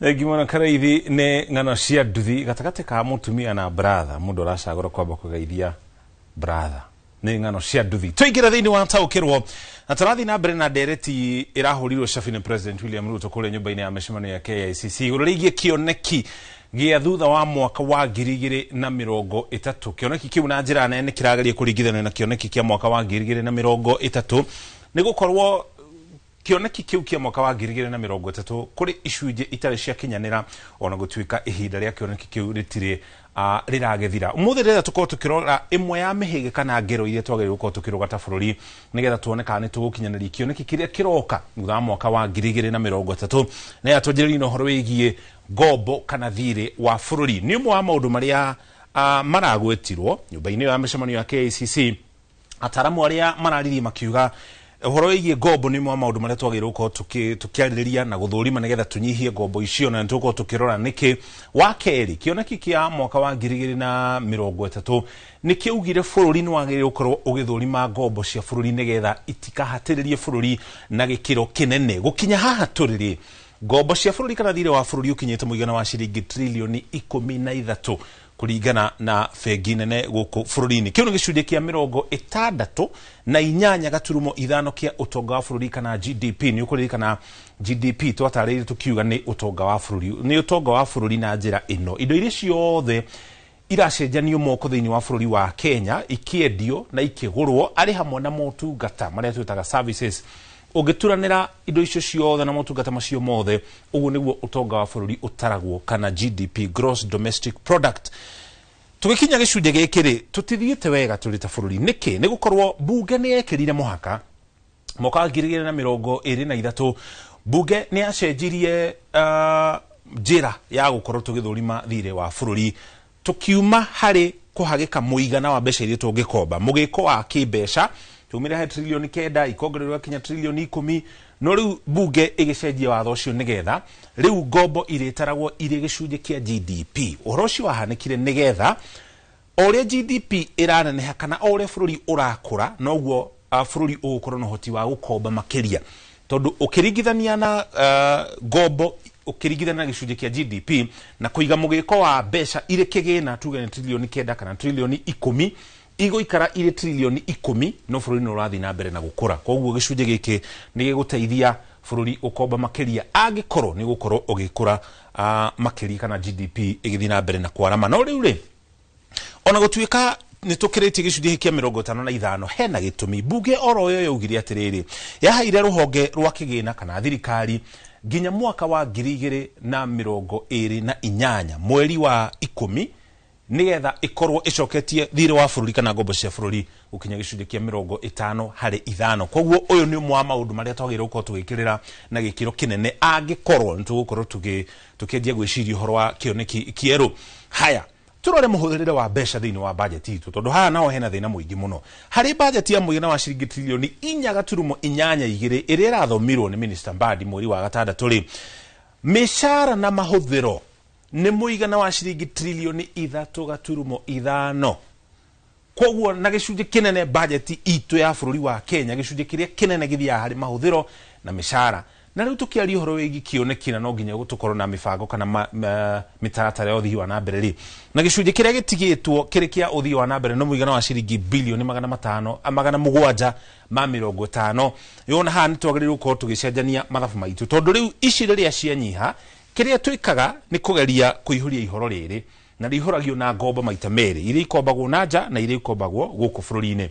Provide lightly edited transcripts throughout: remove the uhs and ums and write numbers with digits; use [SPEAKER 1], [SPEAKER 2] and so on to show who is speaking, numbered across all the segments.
[SPEAKER 1] Gimona karaithi ne ngano cia nduthi gatagate ka mutumia na brother mundu aracagura kwamba kugeithia brother ne ngano cia nduthi tuingira thiini wa taukirwo na tarathi na mbere na ndereti irahurirwo Shafini President William Ruto kule nyumba-ini ya micemano ya KICC ururigie kioneki gia thutha wa mwaka wa 2030 kioneki kiu na njira nene kirageria kuringithana na kioneki kia mwaka wa 2030 ni gukorwo kioneki kiu kia mwaka wa 2030 kuri icunje itari cia kinyanira ona gutuika ihinda ria kioneki kiu ritire riragethira umuthi rira tukorwo tukirora imwe ya mihige kana ngero iria twagire gukorwo tukirogata bururi nigetha tuone kana ni tugukinyaniria kioneki kiria kiroka thutha mwaka wa 2030 na yatujirira no horo wigie gombo kana thire wa bururi ni umwe wa maundu maria maragwetirwo nyumba-ini ya micemano ya KICC ataramu aria marariri makiuga uhoro wigie gombo ni mwa maundu maria twagire gukorwo tukiaririria na guthurima nigetha tunyihie gombo icio na tukorwo tukirora niki wa keri kioneki kia mwaka wa 2030 nikiugire bururi ni wagire gukorwo ugithurima gombo cia bururi nigetha itikahatiririe bururi na gikiro kinene gukinya haha turiri gombo cia bururi kana thire wa bururi ukinyite muigana wa ciringi trilioni 13 kuringana na fegi nene guku bururi-ini kiu ni gicunje kia 60 na 8 gaturumo ithano kia utonga wa bururi kana GDP ni ukuririkana GDP twatarĩirie tukiuga ni utonga wa bururi ni utonga wa bururi na njira ino indo iria ciothe iracenjanio moko thiini wa bururi wa Kenya ikiendio na ikigurwo ari hamwe na motungata maria twitaga services ugituranira indo icio ciothe na motungata macio mothe uguo niguo utonga wa bururi utaragwo kana GDP gross domestic product tugikinya gicunje gikiri tutithiite wega turita bururi niki ni gukorwo bunge ni yekirire muhaka mwaka wa 2023 bunge ni yacenjirie njira ya gukorwo tugithurima thire wa bururi tukiuma hari kuhagika muigana wa mbeca iria tungikomba mugiko wa kimbeca tumire ha trilioni 9 ikongererwa kinya trilioni 10 no riu bunge igicenjia watho ucio nigetha riu gombo iritaragwo iri gicunje kia GDP uhoro ucio wahanikire nigetha oria GDP iraneneha kana oria bururi urakura noguo bururi ugukorwo na hoti wa gukomba makiria tondu ukiringithania na gombo ukiringithania na gicunje kia GDP na kuiga mugiko wa mbeca iri kigina tuge ni trilioni 9 kana trilioni 10 igo ikara ire trilioni 10 no bururi no rathi na mbere na gukura koguo gicunje giki ni giguteithia bururi ukomba makiria agikorwo ni gukorwo ugikura makiria kana GDP igithii na mbere na kwarama no riu ri ona gutuika ni tukiriti gicunje kia 55 hena gitumi bunge oro yo yaugire atiriri yahaire ruhonge rwa kigina kana thirikari ginya mwaka wa 2028 mweri wa 10 nigetha ikorwo icoketie thire wa bururi kana gombo cia bururi ukinya gicunje kia 50 hari ithano koguo uyu ni umwe wa maundu maria twagire gukorwo tugikirira na gikiro kinene angikorwo nitugukorwo tukiendia gwiciria uhoro wa kioneki kieru haya turore muhuthirire wa mbeca thiini wa budget itu tondu haha nao hena thina muingi muno hari budget ya muigana wa ciringi trilioni 4.82 iria irathomirwo ni Minister Mbadi mweri wa gatandatũ ri mishara na mahuthiro ni muigana wa ciringi trilioni 3.5 koguo na gicunje kinene budget itu ya bururi wa Kenya gicunje kiria kinene githia hari mahuthiro na mishara na riu tukiari uhoro wigi kioneki na no nginya gutukorwo na mibango kana mitaratara ya uthii wa nambere ri na gicunje kiria gitigitwo kiri kia uthii wa nambere no muigana wa ciringi bilioni 550 yona ha ni twagiriru gukorwo tugicenjania mathabu maitu tondu riu ici riria cianyiha kiria twikaga ni kugeria kuihuria ihoro riri na rihoragio na gombo maita meri iria ikombagwo na nja na iria ikombagwo guku bururi-ini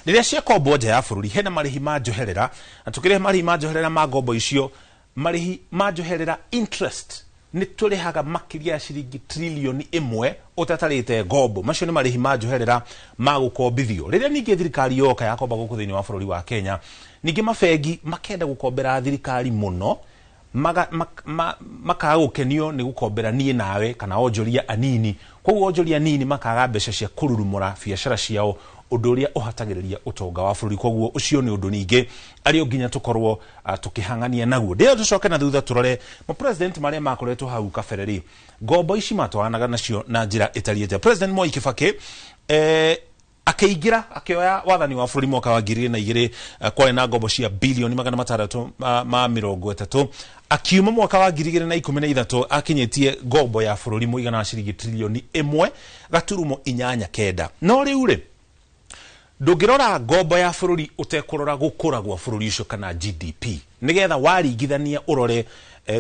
[SPEAKER 1] riria cia kombo nja ya bururi hena marihi ma njoherera na tukire marihi ma njoherera ma gombo icio marihi ma njoherera interest ni turihaga makiria ya ciringi trilioni 1 utatarite gombo macio ni marihi ma njoherera ma gukombithio riria ningi thirikari yoka yakomba guku thiini wa bururi wa Kenya ningi mafegi makenda gukombera thirikari muno makaga gukenio ni gukombera nie nawe kana onjoria anini koguo onjoria anini makaga mbeca cia kururumura biacara ciao undu uria uhatagiriria utonga wa bururi koguo ucio ni undu ningi ario nginya tukorwo tukihangania naguo ndio tucoke na thutha turore ma president maria makoretwo hau kabereri gombo ici matwanaga nacio na njira itari nja President Moi Kibaki akeigira akioya wathani wa bũrũri mwaka wa 2002 kwari na ngombo cia bilioni 630 akiuma mwaka wa 2013 akinyetie ngombo ya bũrũri mũigana wa ciringi trilioni 1.89 no riu ri ndũngĩrora ngombo ya bũrũri utekũrora gũkũra gwa bũrũri ucio kana GDP nigetha waringithania urore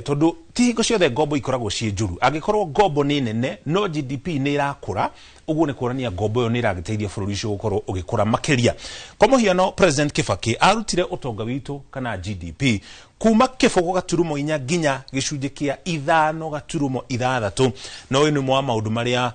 [SPEAKER 1] tondu ti hingo ciothe ngombo ikoragwo cie njuru angikorwo ngombo ni nene no GDP ni irakura uguo ni kuonania ngombo yo ni iragiteithia bũrũri ucio gukorwo ugikura makiria kwa muhiano President Kibaki arutire utonga witu kana GDP kuma kibogo gaturumo inya nginya gicunjĩ kia 5.6 no uyu ni mwa maundu maria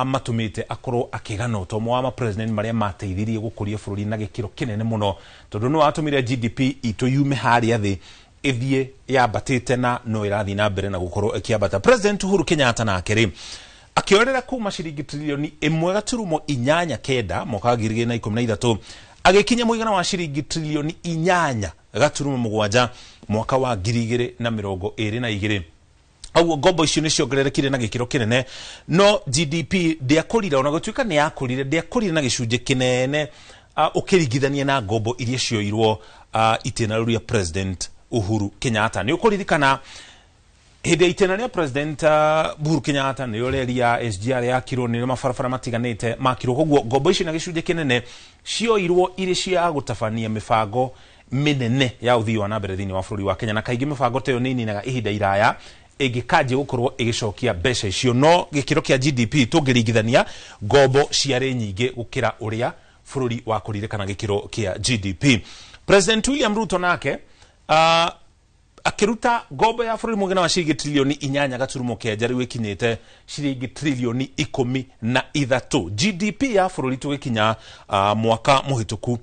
[SPEAKER 1] matumite akorwo akigana utomo wa president maria mateithirie gukuria bũrũri na gikiro kinene muno tondu no atumire GDP itu yume haria thi ithie yabatite na no irathi na mbere na gukorwo ikiabata. President Uhuru Kenyatta na akiri akiorera kuma ciringi trilioni 1.89 mwaka wa 2013 agikinya muigana wa ciringi trilioni 8.7 mwaka wa 2022 au ngombo icio niciongererekire na gikiro kinene no GDP ndiakurira ona gutuika ni yakurire ndiakurire na gicunjĩ kinene ukiringithania na ngombo iria cioirwo itena rĩa President Uhuru Kenyatta ni ukuririkana hindi itena rĩa President Uhuru Kenyatta ni rĩrĩ ya SGR yakirwo ni mabarabara matiganite makirwo koguo ngombo icio na gicunjĩ kinene cioirwo iria cia gutabania mibango minene ya uthii wa nambere thini wa bũrũri wa Kenya na kaingĩ mibango teyo nini na ihinda iraya igikaje gukorwo igicokia mbeca icio no gikiro kia GDP tungiringithania ngombo ciarĩ nyingĩ gukira uria bũrũri wa kuririkana gikiro kia GDP. President William Ruto nake akiruta ngombo ya bũrũri mũigana wa ciringi trilioni 8.7 riu ikinyite ciringi trilioni 13. GDP ya bũrũri tugikinya mwaka muhituku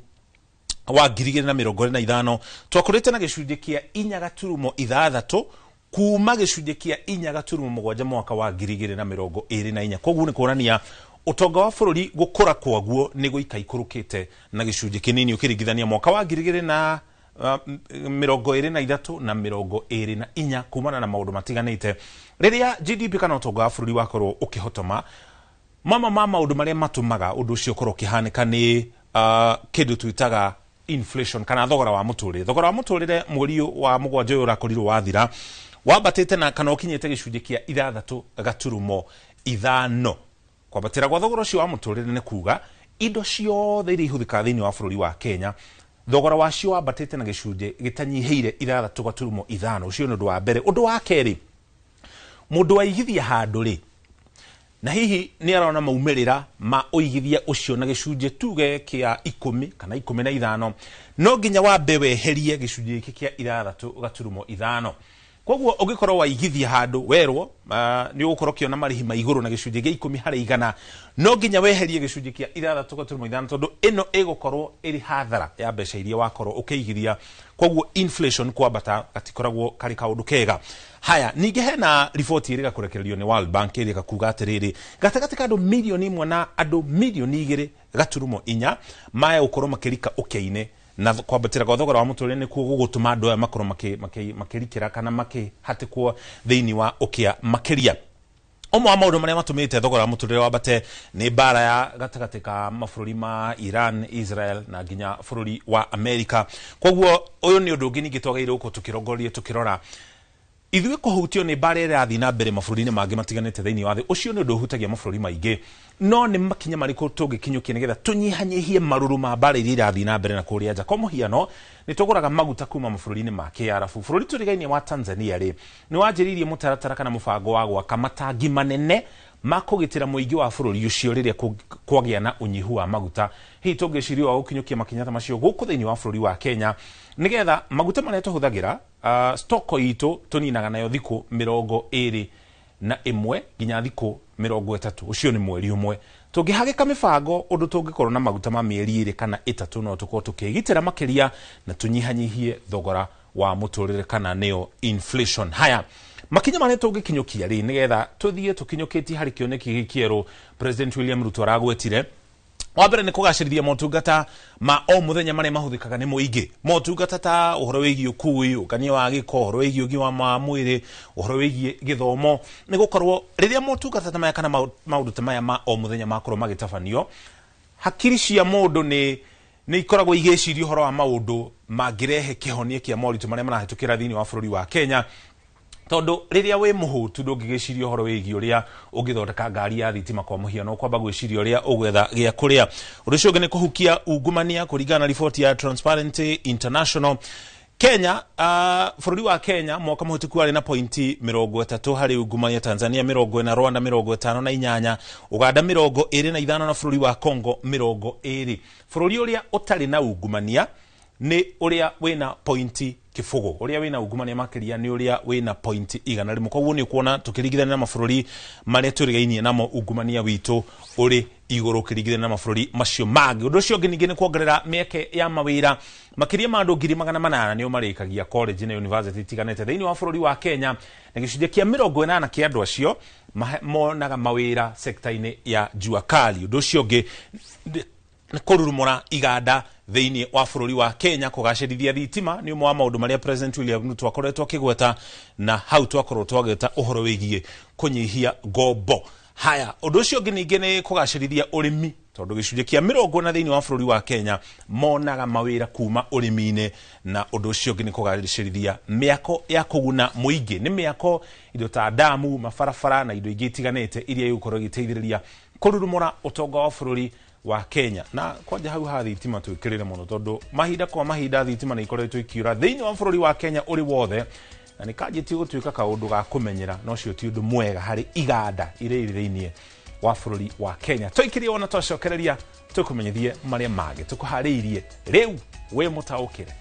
[SPEAKER 1] wa 2025 twakurite na gicunjĩ kia 4.6 kuma gicunjĩ kia 4.7 mwaka wa 2024 koguo ni kuonania utonga wa bũrũri gukura kwaguo ni guikaikurukite na gicunjĩ kinini ukiringithania mwaka wa 2023 na 2024 kumana na maundu matiganite riria GDP kana utonga wa bũrũri wakorwo ukihotoma mama maundu maria matumaga undu ucio korwo kihanika ni kindu twitaga inflation kana thogora wa muturire mweri wa mugwanja uyu urakorirwo wathira wabatite na kana ukinyite gicunjĩ kia 6.5 kwabatira gwa thogora ucio wa muturire ni kuga indo ciothe iria ihuthika thiini wa bũrũri wa Kenya thogora wacio wabatite na gicunjĩ gitanyiheire 6.5 ucio ni undu wa mbere. Undu wa keri mundu waigithia handu ri na hihi ni arona maumirira ma uigithia ucio na gicunjĩ tuge kia 10 kana 15 no nginya wambe weherie gicunjĩ giki kia 6.5 koguo ugikorwo waigithia handu werwo ni ugukorwo kiona marihi ma iguru na gicunjĩ gia 10 harĩ igana no nginya weherie gicunjĩ kia 6.5 tondu ino igukorwo iri hathara ya mbeca iria wakorwo ukiigithia koguo inflation kwambata atikoragwo kari kaundu kega. Haya ninge hena riboti iri gakurekererio ni World Bank iri gakuga atiriri gatagati ka andu milioni 1 na andu milioni 2.4 maya ukorwo makirika ukiine na kwabatira kwa thogora wa muturire ni kuo gugutuma andu aya makorwo makirikira kana makihatikwo thiini wa ukia makiria. Omwe wa maundu maria matumite thogora wa muturire wambate ni bara ya gatagati ka mabũrũri ma Iran, Israel na nginya bũrũri wa America. Koguo uyu ni undu ungi ningi twagaire uko tukirongoria tukirora ithuĩ kuhutio ni bara ĩrĩa ĩrathiĩ na mbere mabũrũri-inĩ mangĩ matiganĩte thĩinĩ wa thĩ ucio nĩ ũndũ ũhutagia mabũrũri maingĩ no nĩ makinya marĩkũ tũngĩkinyũkia nĩgetha tũnyihanyihie marũrũ ma bara iria irathiĩ na mbere na kũrĩa nja. Kwa mũhiano nĩ tũgũraga maguta kuma mabũrũri-inĩ ma kĩarabu. Bũrũri tũrigainie wa Tanzania rĩ nĩ wanjĩrĩirie mũtaratara kana mũbango wa gwaka matangi manene ma kũgitĩra mũingĩ wa bũrũri ucio rĩrĩa kwagĩa na ũnyihu wa maguta. Hihi tũngĩciria wa gũkinyũkia makinya ta macio gũkũ thĩinĩ wa bũrũri wa Kenya nĩgetha maguta marĩa tũhũthagĩra stoko itu tuninaga nayo thiku 21 nginya thiku 30 ucio ni mweri umwe tungihagika mibango undu tungikorwo na maguta ma mieri 2 kana 3 no tukorwo tukigitira makiria na tunyihanyihie thogora wa muturire kana neo inflation. Haya makinya mane tungikinyukia ri nigetha tuthie tukinyukitie hari kioneki gikieru President William Ruto aragwetire wabere ni kugacirithia motungata ma o muthenya mane mahuthikaga ni muingi motungata ta uhoro wigi ukui ukania wa giko uhoro wigi ugima wa mwiri uhoro wigi githomo ni gukorwo riria motungata ta maya kana maundu ta maya ma o muthenya makorwo magitabanio hakiri cia mundu ni ikoragwo igeciria horo wa maundu mangirehe kihonie kia moritu maria marahitukira thiini wa bururi wa Kenya tondu riria we muhutu ndungigiciria horo wigi uria ungithondeka ngari ya thitima kwa muhiano kwamba gwiciria uria ugwetha gia kuria urucio ngene kuhukia ungumania kuringana na ripoti ya Transparency International. Kenya bururi wa Kenya mwaka muhituku ari na pointi 30 hari ungumania, Tanzania 40, Rwanda 58, Uganda 25 na bururi wa Congo 20. Bururi uria utari na ungumania ni uria wina pointi kifugo, uria wina ungumania makiria ni uria wina pointi 100. Koguo ni kuona tukiringithania na mabururi maria turigainie namo ungumania witu uri iguru kirigithania na mabururi macio magi. Undu ucio ngingi ni kuongerera mieke ya mawira makiria ma andu 800 nio marikagia college na university tiganete thiini wa bururi wa Kenya, na gicunjia kia 80 kia andu acio monaga mawira sekta-ini ya jua kali. Undu ucio ngi kururumura iganda thiini wa bururi wa Kenya kugacirithia thitima ni umwe wa maundu maria President William Ruto akoretwo akigweta, na hau twakorwo twageta uhoro wigie kunyihia ngombo. Haya, undu ucio ngi ni kugacirithia urimi tondu gicunjia kia 40 thiini wa bururi wa Kenya monaga mawira kuma urimi-ini, na undu ucio ngi ni kugacirithia miako ya kuguna muingi, ni miako indo ta damu, mabarabara na indo ingi tiganete iria igukorwo giteithiriria kururumura utonga wa bururi wa Kenya. Na kwanja hau ha thitima twikirire muno tondu mahinda kwa mahinda thitima ni ikoretwo ikiura thiini wa bururi wa Kenya uri wothe, na ni kanjiti gutwika kaundu ga kumenyera no cio ti undu mwega hari iganda ire thiini wa bururi wa Kenya. Twikirie ona twacokereria tukumenyithie maria mage tukuhariirie riu we mutaukire.